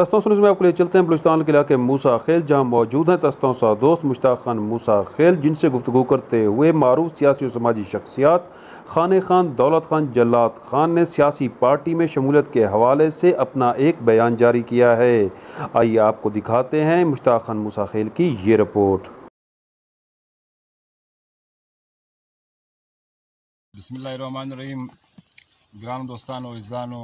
तस्तों सुनने में आपको ले चलते हैं बलूचिस्तान के इलाके मूसा खेल, जहां मौजूद हैं तस्तों सा दोस्त मुश्ताक खान मूसा खेल, जिनसे गुफ्तगू करते हुए मारूफ सियासी और समाजी शख्सियात खाने खान दौलत खान जल्लाद खान ने सियासी पार्टी में शमूलियत के हवाले से अपना एक बयान जारी किया है। आइए आपको दिखाते हैं मुश्ताक खान मूसा खेल की ये रिपोर्ट। बिस्मिल्लाहिर्रहमानिर्रहीम। ग्राम दोस्तानो इज़ानो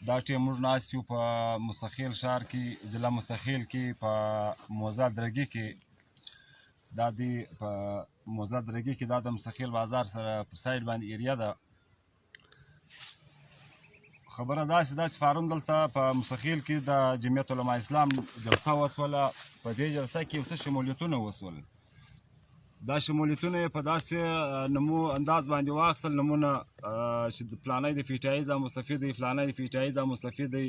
دا ټیم موږ ناست یو په مستخیل ښار کې، ضلع مستخیل کې په موزه درګي کې. دا د په موزه درګي کې دا د مستخیل بازار سره پر سایډ باندې ایریا ده. خبره داسې ده چې پرون دلته په مستخیل کې د جمعیت علماء اسلام جلسه وسوله. په دې جلسه کې یو څه شمولیتونه وسول. دا شمولیتونه په داسې نمو انداز باندې واخیستل، نمونه چې فلانی د پیټایي ځا مستفید دی، فلانی د پیټایي ځا مستفید دی.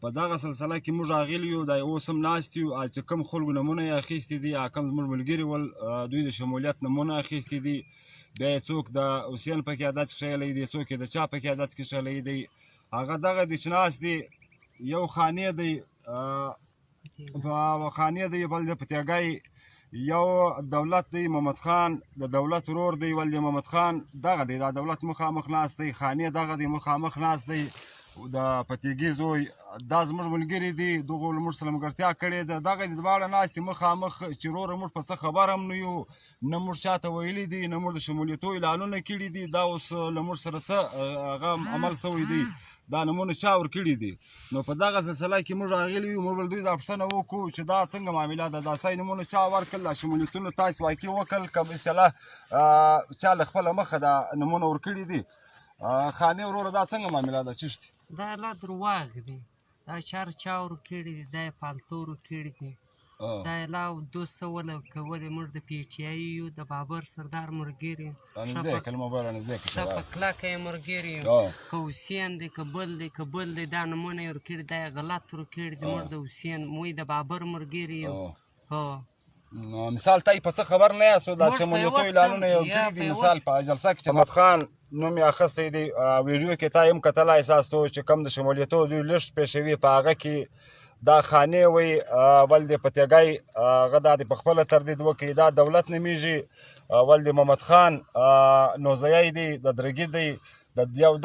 په دغه سلسله کې موږ راغلي یو، دا اوس هم ناست یو. چې کوم خلکو نمونه یې اخیستي دي، کوم زموږ ملګري ول دوی د شمولیت نمونه اخیستي دي. بیا یې څوک د حسین پکې عادت کښلی دی، څوک یې د چا پکې عادت کښلی دی. هغه دغه دی چې ناست دی، یو خانې دی خانې دی، بل دی په تیګی، یو دولت دی محمد خان د دولت ورور دی، ول دی محمد خان دغه دی، دا دولت مخامخ ناست دی، خانې دغه دی مخامخ ناست دی، د پتیګي زوی دا زموږ ملګري دي، دغو له موږ سره ملګرتیا کړې ده. دغه دی دواړه ناست دي مخامخ، چې وروره موږ په څه خبر هم نه یو، نه موږ چاته ویلي دي، نه موږ د شمولیتو اعلانونه کړي دي. دا اوس له موږ سره څه هغه عمل سوی دی، دا نمونه چا ورکړي دي. نو په دغه سلسله کې موږ راغلي یو، موږ دوی دا پوښتنه وکړو چې دا څنګه معامله ده، دا سای نمونه چا ورکړل، دا شمولیتونه تاسې واقع وکړل که مثلا چا له خپله مخه دا نمونه ورکړي دي. خانې وروره دا څنګه معامله ده چشتي؟ دا لا درواغ دی، دا چار چا ورکړي دي، دا یې فالتو ورکړي دي، دا یې لا دوه سوله کولې. موږ د پی ټي آی یو، د بابر سردار ملګري، ښه په کلکه یې ملګري یو. که حسین دی که بل دی که بل دی، دا نمونه یې ورکړي، دا یې غلط ورکړي دي. موږ د حسین موږ د بابر ملګري یو. مثال ته په څه خبر نه یاستو، دا شمولیتو اعلانونه یې ورکړي دي. مثال په جلسه کې محمد خان نوم یې اخیستی دی، ویډیو کې تا هم کتلی اساس تو چې کوم د شمولیتو دوی لښت پېښوي، په هغه کې دا خانې وایي، ول د پتیګی هغه دا د په خپله تردید وکړي، دا دولت نومیږي، ول د محمد خان نوزیی دی، د درګي دی، د یو